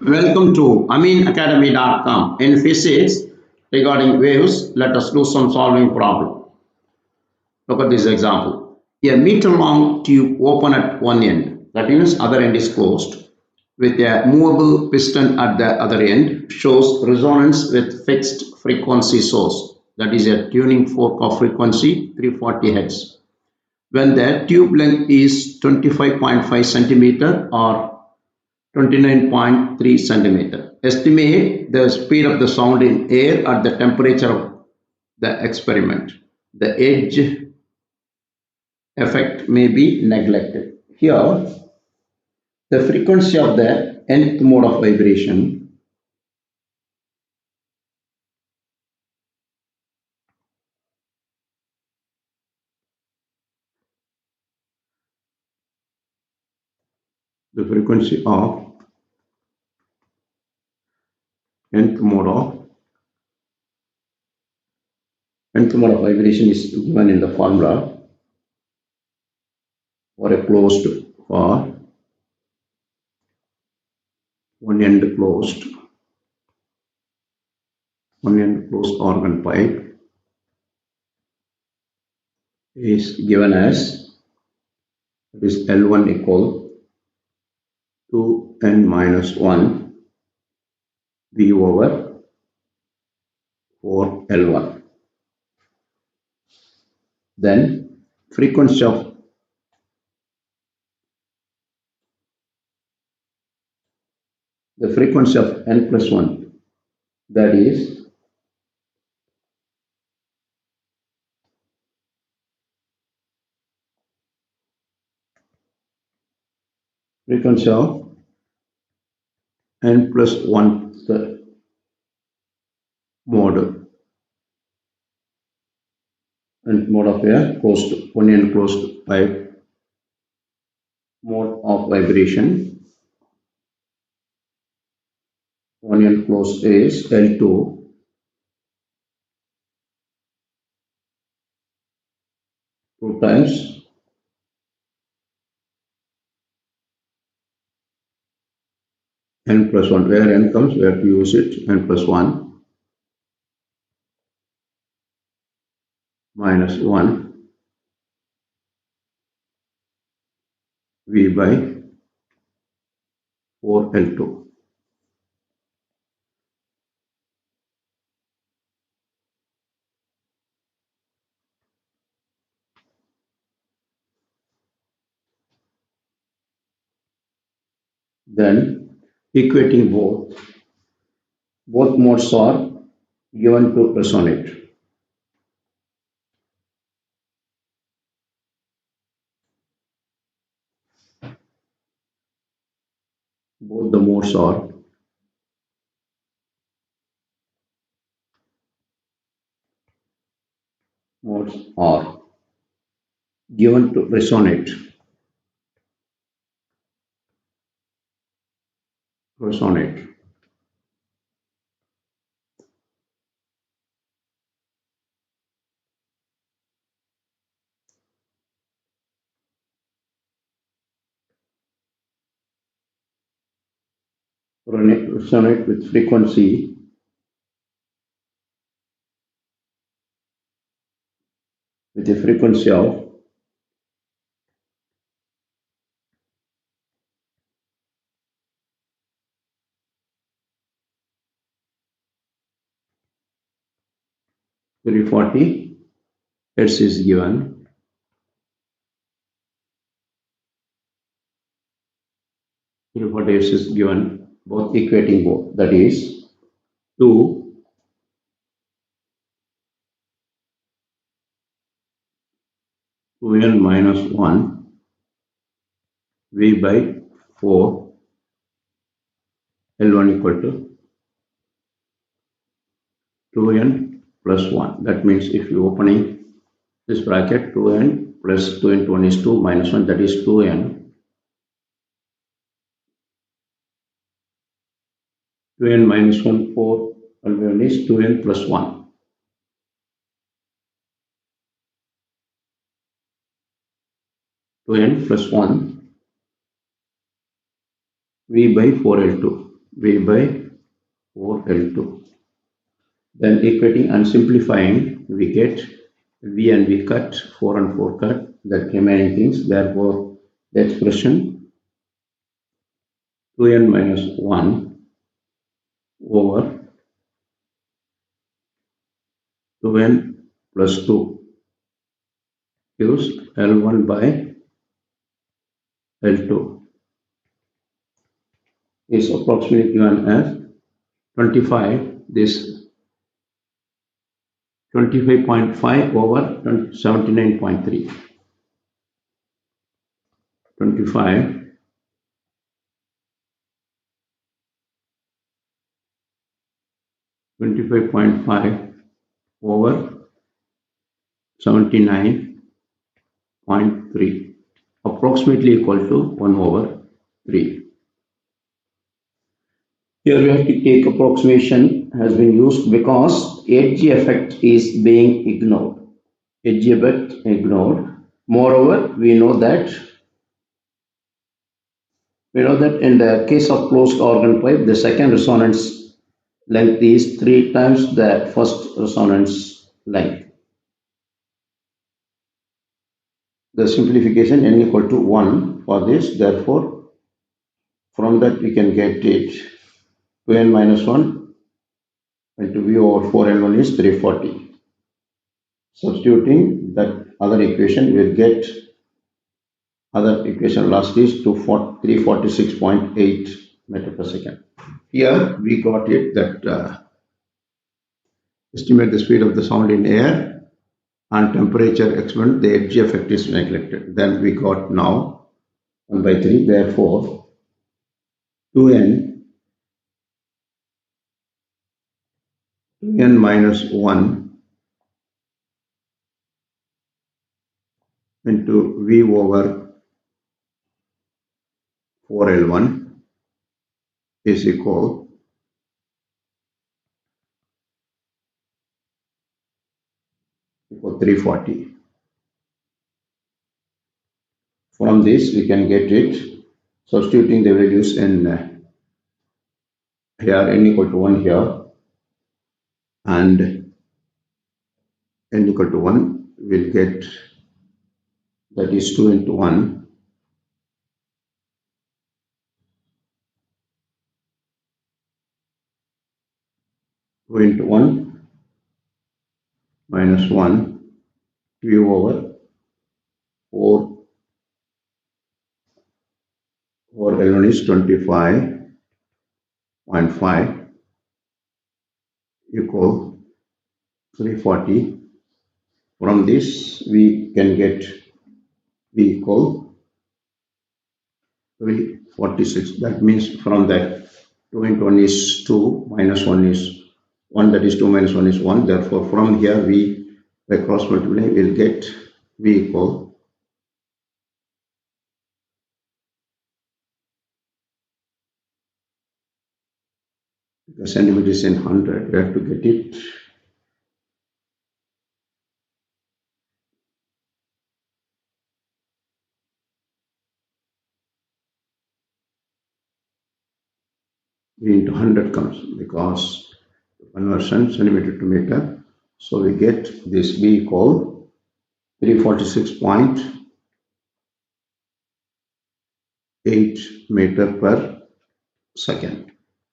Welcome to aminacademy.com. In physics, regarding waves, let us do some solving problem. Look at this example. A meter long tube open at one end, that means other end is closed, with a movable piston at the other end, shows resonance with fixed frequency source, that is a tuning fork of frequency 340 Hz. When the tube length is 25.5 centimeter or 29.3 centimeter. Estimate the speed of the sound in air at the temperature of the experiment. The edge effect may be neglected. Here, the frequency of the nth mode of vibration the frequency of nth mode of vibration is given in the formula for a closed for one end closed organ pipe is given as this L1 equal to n minus 1 V over 4 L1. Then frequency of n plus 1, that is frequency of n plus 1 mode of a closed one end closed pipe mode of vibration. One end closed is L2 2 times n plus 1. Where n comes, we have to use it n plus 1 minus 1 V by 4 L2. Then equating both modes are given to resonate. Both the modes are given to resonate. Resonate with frequency with a frequency of 340 Hz is given. 340 Hz is given, both equating both, that is 2n minus 1 V by 4 L1 equal to 2n plus 1. That means if you opening this bracket, 2n plus 2 into 1 is 2 minus 1, that is 2n. 2n minus 1, 4 L1 is 2n plus 1. 2n plus 1 V by 4 L2. V by 4L2. Then equating and simplifying, we get V and V cut, 4 and 4 cut, that remaining things. Therefore, the expression 2n minus 1 over 2n plus 2 gives L1 by L2 is approximately given as 25, this 25.5 over 79.3. 25 25.5 over 79.3, approximately equal to 1 over 3. Here we have to take approximation has been used because edge effect is being ignored. Edge effect ignored. Moreover, we know that in the case of closed organ pipe, the second resonance length is 3 times the first resonance length. The simplification n equal to 1 for this. Therefore, from that we can get it 2n minus 1 into V over 4N1 is 340. Substituting that other equation, we'll get other equation last is 346.8 meter per second. Here we got it that estimate the speed of the sound in air and temperature experiment, the edge effect is neglected. Then we got now 1 by 3. Therefore, 2n minus 1 into V over 4L1 is equal to 340. From this we can get it, substituting the values in here, n equal to 1 here and n equal to 1, we'll get that is 2 into 1 2 into 1 minus 1 V over 4 L1 is 25.5 equal 340. From this we can get V equal 346. That means from that 2 into 1 is 2 minus 1 is 1, that is 2 minus 1 is 1. Therefore, from here we by cross multiplying will get V equal the centimeters in 100. We have to get it V into 100 comes because conversion centimeter to meter. So we get this V equal 346.8 meter per second.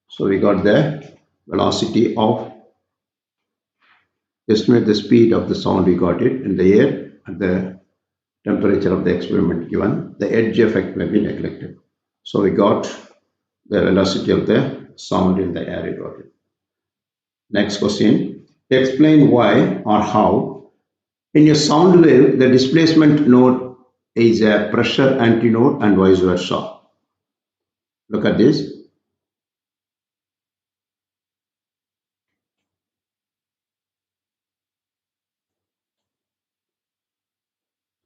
So we got the velocity of, estimate the speed of the sound, we got it in the air at the temperature of the experiment given. The edge effect may be neglected. So we got the velocity of the sound in the air, we got it. Next question, explain why or how in a sound wave the displacement node is a pressure antinode and vice versa. Look at this.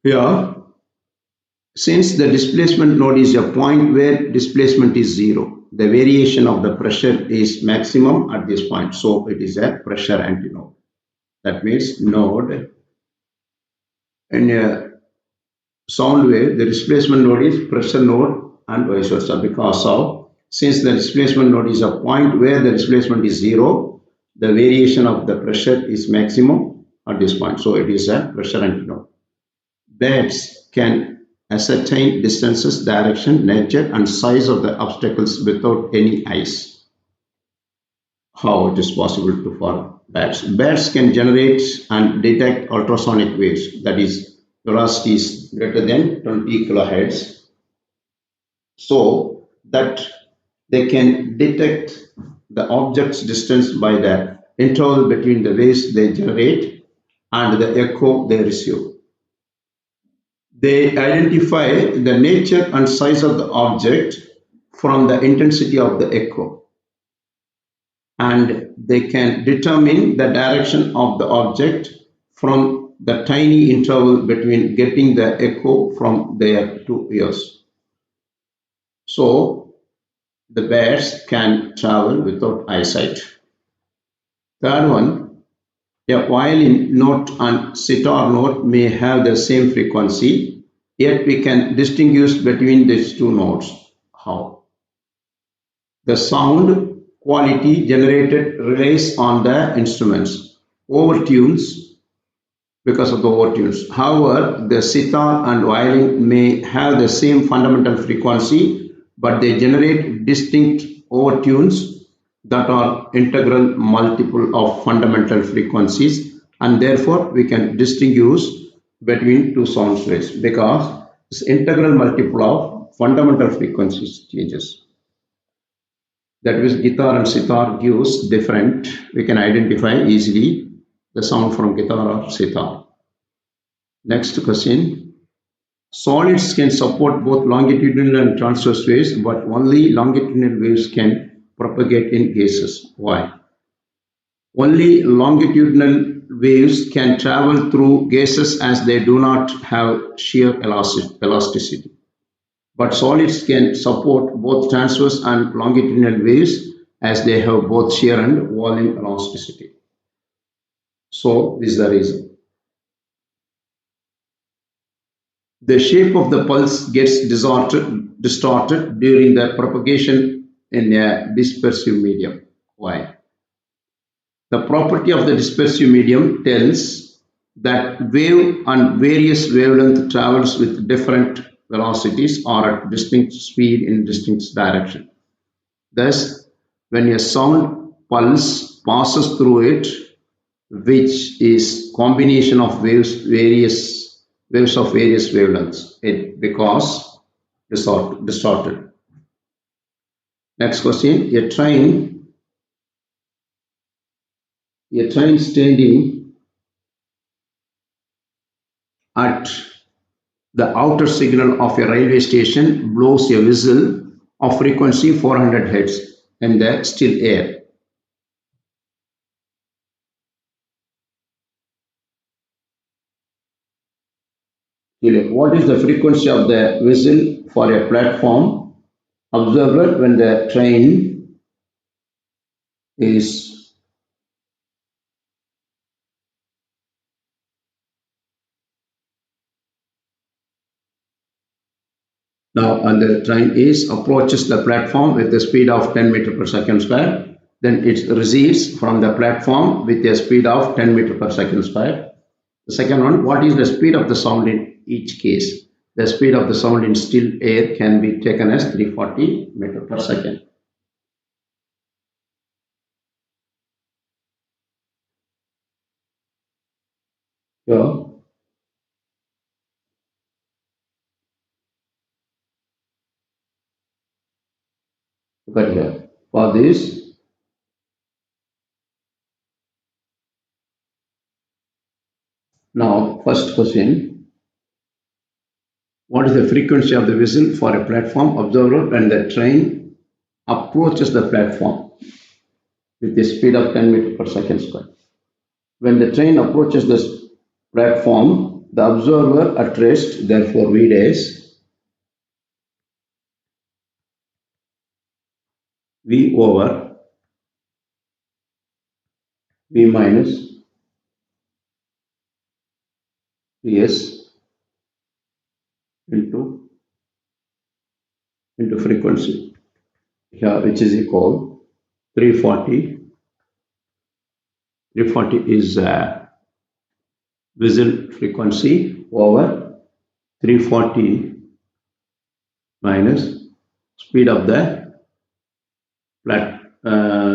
Here, since the displacement node is a point where displacement is zero, the variation of the pressure is maximum at this point. So it is a pressure antinode. That means node in a sound wave, the displacement node is pressure node and vice versa because of Since the displacement node is a point where the displacement is zero, the variation of the pressure is maximum at this point. So it is a pressure antinode. Bats can ascertain distances, direction, nature, and size of the obstacles without any eyes. How it is possible to for bats? Bats can generate and detect ultrasonic waves, that is, velocities greater than 20 kilohertz, so that they can detect the object's distance by the interval between the waves they generate and the echo they receive. They identify the nature and size of the object from the intensity of the echo, and they can determine the direction of the object from the tiny interval between getting the echo from their two ears. So the birds can travel without eyesight. Third one, a violin note and sitar note may have the same frequency, yet we can distinguish between these two notes. How? The sound quality generated relies on the instruments. Overtunes, because of the overtunes. However, the sitar and violin may have the same fundamental frequency, but they generate distinct overtunes that are integral multiple of fundamental frequencies, and therefore we can distinguish between two sound waves because this integral multiple of fundamental frequencies changes. That is, guitar and sitar gives different, we can identify easily the sound from guitar or sitar. Next question. Solids can support both longitudinal and transverse waves, but only longitudinal waves can propagate in gases. Why? Only longitudinal waves can travel through gases as they do not have shear elasticity. But solids can support both transverse and longitudinal waves as they have both shear and volume elasticity. So this is the reason. The shape of the pulse gets distorted during the propagation in a dispersive medium. Why? The property of the dispersive medium tells that wave and various wavelength travels with different velocities or at distinct speed in distinct direction. Thus, when a sound pulse passes through it, which is combination of waves of various wavelengths, it becomes distorted. Next question. A train standing at the outer signal of a railway station blows a whistle of frequency 400 Hz in the still air. What is the frequency of the whistle for a platform observer when the train is now and the train is approaches the platform with a speed of 10 meter per second square, then it recedes from the platform with a speed of 10 meter per second square. The second one, what is the speed of the sound in each case? The speed of the sound in still air can be taken as 340 meter per second. So, look at here. For this, now first question, what is the frequency of the whistle for a platform observer when the train approaches the platform with a speed of 10 meter per second square? When the train approaches the platform, the observer at rest, therefore V days, V over V minus Vs into frequency. here, which is equal 340. 340 is whistle frequency over 340 minus speed of the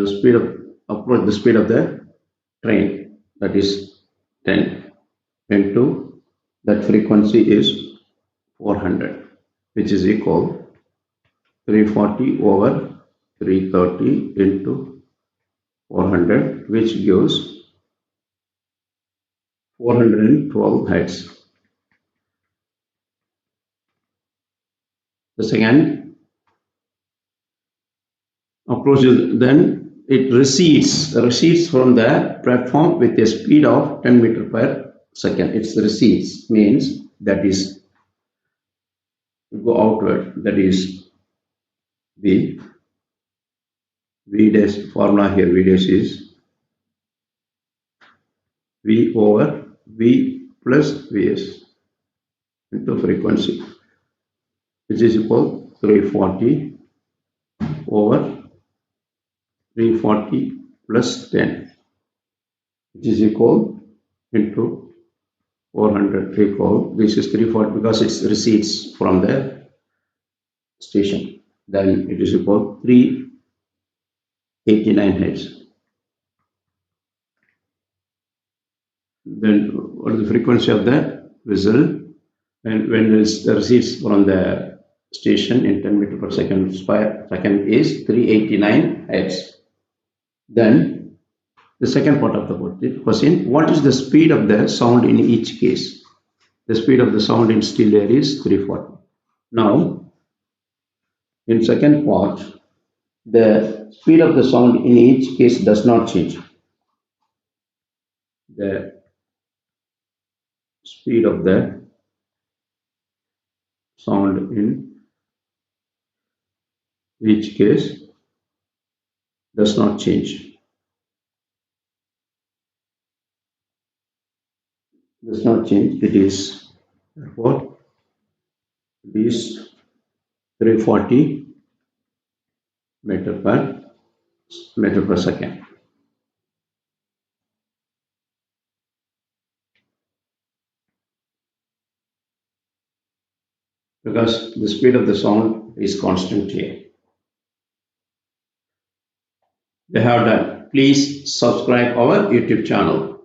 speed of approach, the speed of the train, that is 10 into that frequency is 400, which is equal 340 over 330 into 400, which gives 412 hertz. The second approach is then it recedes from the platform with a speed of 10 meter per second. It's recedes means that is go outward, that is the V dash formula here. V dash is V over V plus Vs into frequency, which is equal 340 over 340 plus 10, which is equal into 400. Recall this is 340 because it recedes from the station. Then it is equal 389 hertz. Then what is the frequency of the whistle? And when it recedes from the station in 10 meter per second second is 389 hertz. Then the second part of the question: what is the speed of the sound in each case? The speed of the sound in still air is 340. Now, in second part, the speed of the sound in each case does not change. The speed of the sound in each case does not change. Does not change. It is therefore it is 340 meter per second. Because the speed of the sound is constant here. They have done. Please subscribe our YouTube channel.